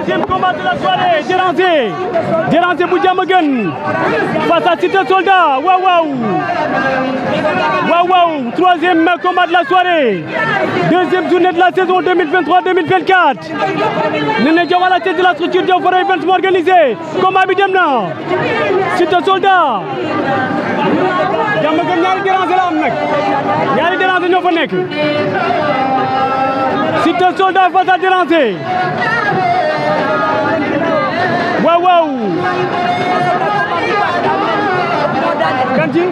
Troisième combat de la soirée, Déranger bu Diamaguène face à Cité Soldat. Waouh. Troisième combat de la soirée. Deuxième journée de la saison 2023-2024. Néné Diaw à la tête de la structure Diaw Fara Events organisé. Combat bi dem na. Cité Soldat. Diamaguène ñaari Déranger la am nag. ñaari Déranger ñoo fa nekk. Cité Soldat face à Déranger. Waouh. Kanji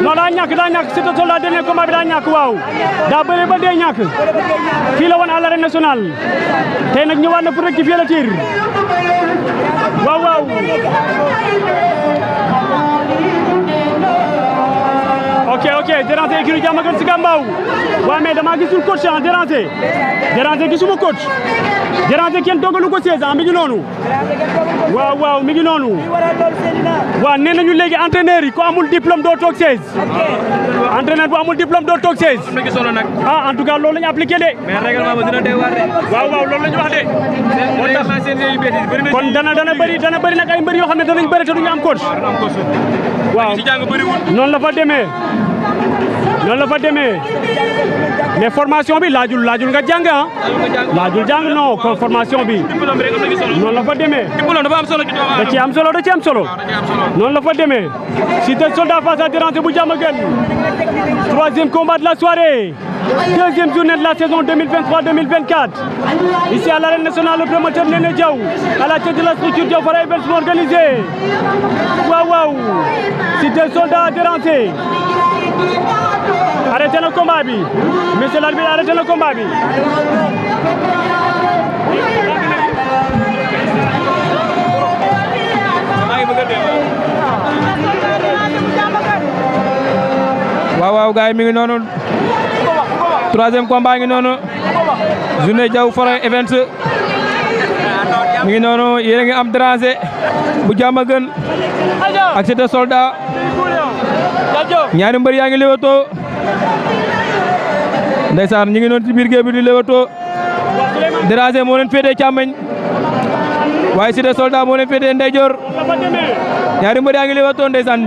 non daa ñàkk Cité Soldat dernier combat bi daa ñàkk waaw daa bëre ba dee ñàkk fii la woon à l'arène nationale tey nag ñëwaat na pour rectifier le tir waaw ok Déranger écurie Diamaguène Sicap Mbao waaw mais dama gisul coach ah Déranger gisuma coach Déranger kenn dogalu ko 16 ans mi ngi noonu waaw mi ngi noonu waaw nee nañu léegi entraîneur yi ko amul diplôme doo toog 16 entraîneur bu amul diplôme doo toog 16 en tout cas loolu la ñu appliqué de mais règlement ba dina doy waar de waaw loolu la ñu wax de kon dana bëri nag ay mbër yoo xam ne danañ bëri te duñu am coach waaw noonu la fa demee mais formation bi laajul nga jàng ah laajul jàng non kon formation bi noonu la fa demee da ci am solo noonu la fa demee Cité Soldat face à Déranger bu Diamaguène troisième combat de la soirée deuxième journée de la saison 2023-2024 ici à l'arène nationale le promoteur Néné Diaw à la tête de la structure Diaw Fara Events organisé waaw Cité Soldat Déranger arrêtez le combat bi monsieur l'arbitre arrêtez le combat bi waaw gaay mi ngi noonu troisième combat ngi noonu journée Diaw Fara Events mi ngi noonu yéen a ngi am Déranger bu Diamaguène ak Cité Soldat ñaari mbër yaa ngi leewatoo ndeysaan ñu ngi noonu ci biir géew bi di leewatoo Déranger moo leen féetee càmmeñ waaye Cité Soldat moo leen féetee ndeyjoor ñaari mbër yaa ngi leewatoo ndeysaan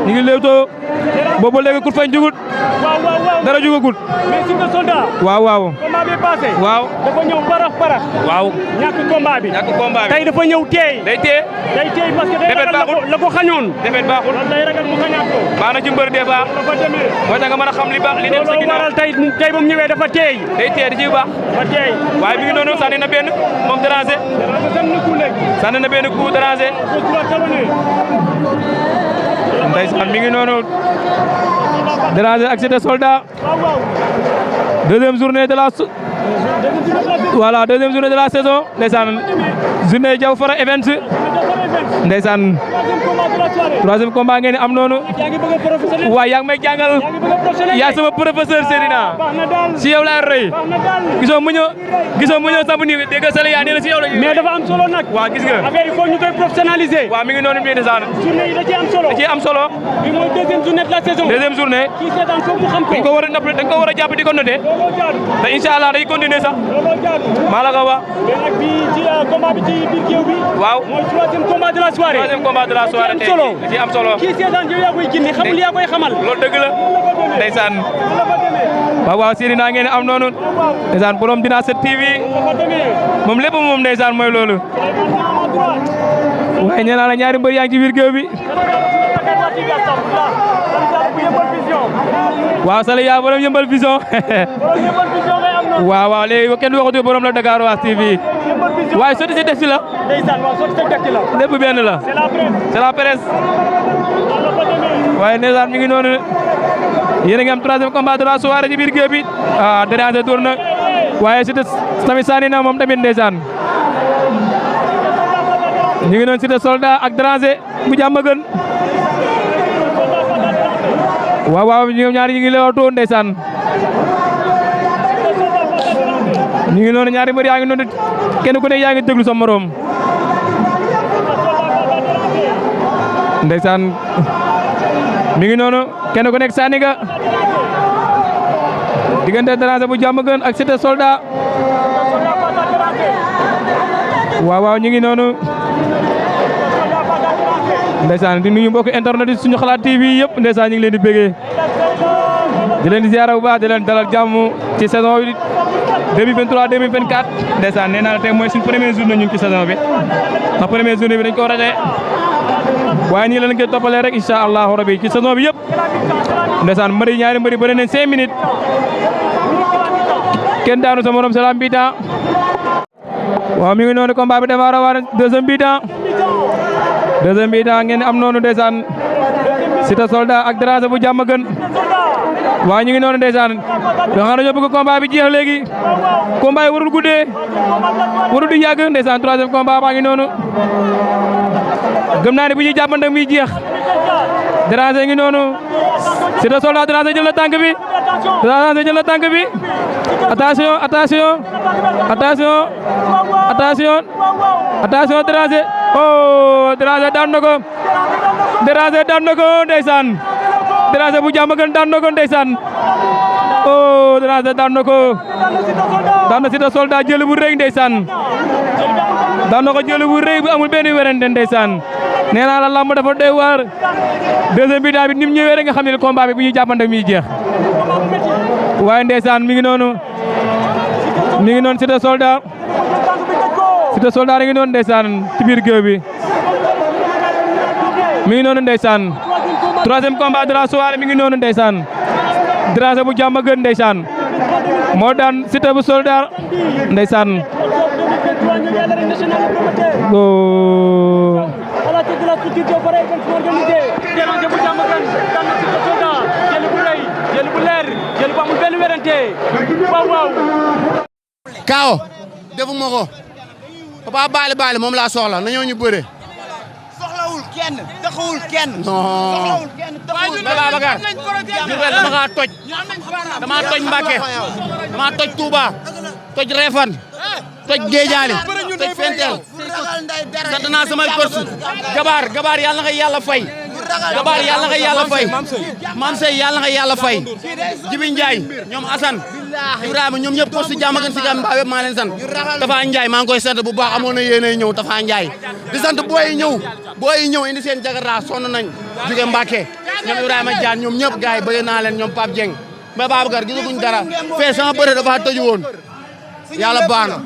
ñu ngi leewtoo boobu léegi kur fañ jugut dara jugagut mais Cité Soldat waaw combat bi passé waaw dafa ñëw parax waaw ñàkk combat bi tey dafa ñëw teey day teey parce que day ragal la ko xañoon defet baaxul loolu day ragal mu xañaat ko baax na ci mbër des fois dafa demee moo tax nga mën a xam li baax li nekk sa ginnaaw waral tey ba mu ñëwee dafa teey day teey di ci baax dafa teey waaye mi ngi noonu sànni na benn moom Déranger sànni na benn coup Déranger ndeysaan mi ngi noonu Déranger ak Cité Soldat deuxième journée de la saison ndeysaan journée Diaw Fara Events ndeysaan troisième combat ngeen am noonu waaye yaa ngi may jàngal yaa sama professeur Seydina si yow laa rëy gisoo mu ñëw samp ni dégg sala yaa nee na si yow la mais dafa am solo nag waaw gis nga affaire il faut ñu koy professionnaliser waaw mi ngi noonu bi ndeysaan journée yi da ci am solo bi mooy deuxième journée de la saison deuxième journée kii seetaan foog mu xam ko dañ ko war a napp dañ ko war a jàpp di ko noté te inchaallah day continuer sax maa la ko wax mais nag bi ci combat bi ci biir géew bi waaw mooy troisième combat de la soirée tey ci am solo kii seetaan yow yaa koy gindi xamul yaa koy xamal loolu dëgg la ndeysaan waaw Seydina ngeen am noonu ndeysaan borom Dina 7 TV moom lépp moom ndeysaan mooy loolu waaye nee naa la ñaari mbër yaa ngi ci biir géew bi waaw Sala yaa borom Yeumbeul Vision waaw léegi kenn waxatu borom la Dakar Ouest TV waaye sotti si texte la lépp benn la c'est la presse waaye ndeysaan mi ngi noonu yéen a ngi am troisième combat de la soirée ci biir géew bi Déranger door na waaye Cité tamit sànni na moom tamit ndeysaan ñu ngi noonu Cité Soldat ak Déranger bu Diamaguène waaw ñoom ñaar ñu ngi leewtoo ndeysaan ñu ngi noonu ñaari mbër yaa ngi noonu kenn ku ne yaa ngi déglu sa morom ndeysaan mi ngi noonu kenn ku nekk sànni nga diggante Déranger bu Diamaguène ak Cité Soldat waaw ñu ngi noonu ndeysaan di nuyu mbokk internet yi suñu xalaat TV yëpp ndeysaan ñu ngi leen di bégee di leen di ziara bu baax di leen dalal jàmm ci saison bi 2023 2024 ndeysaan nee naa la tey mooy suñu première journée ñun ci saison bi ndax première journée bi dañ ko raté waaye nii la leen koy toppalee rek incha allahu rabi ci saison bi yëpp ndeysaan ñaari mbëri bëri nañ 5 minutes kenn daanu sa morom salaam bi-temps waaw mi ngi noonu combat bi démarré waat deuxième bi-temps ngeen am noonu ndeysaan Siteu Soldat ak Dérangé bu Diamaguène waaw ñu ngi noonu ndeysaan yoo xam ne dañoo bëgg combat bi jeex léegi combat yi warul guddee warul di yàgg ndeysaan troisième combat baa ngi noonu gëm naa ne bu ñuy jàppante muy jeex Dérangé ngi noonu Siteu Soldat Dérangé jël na tànk bi Dérangé jël na tànk bi attention attention attention attention attention Dérangé oh Dérangé daan na ko Dérangé daan na ko ndeysaan Dérangé bu Diamaguène daan na ko ndeysaan oh Dérangé daan na ko daan na Siteu Soldat jël bu rëy ndeysaan daan na ko jël bu rëy bu amul benn werante ndeysaan nee naa la lamb dafa doy waar deuxième bi-temps bi ni mu ñëwee rek nga xam ne combat bi bu ñuy jàppante mi jeex waaye ndeysaan mi ngi noonu Siteu Soldat ngi noonu ndeysaan ci biir géew bi mi ngi noonu ndeysaan troisième combat de la soirée mi ngi noonu ndeysaan Dérangé bu Diamaguène ndeysaan moo daan Siteu bu Soldat ndeysaan Kaaw defuma ko Papa Baali moom laa soxla na ñëw ñu bëre. soxlawul kenn taxawul kenn. non. Babacar dama kaa toj. dama toj Mbacke dama toj Touba toj Réfane toj Géejaali toj Fentel sant naa samay coach gabaar yàlla na ko yàlla fay. gabaar yàlla na ko yàlla fay. Mame Seye yàlla na ko yàlla fay. Jibi Ndiaye ñoom Assane Ibrahima ñoom ñëpp coach Diamaguène si gam mbaa yëpp maa leen sant. Tafa Ndiaye maa ngi koy sant bu baax amoon na yéene ñëw Tafa Ndiaye di sant booy yi ñëw indi seen jagarta sonn nañ jóge Mbacke ñoom Ibrahima Diagne ñoom ñëpp gars yi bëgg naa leen ñoom Pape Dieng mais Babacar gisaguñ dara fee sama bëre dafa tëju woon yàlla baax na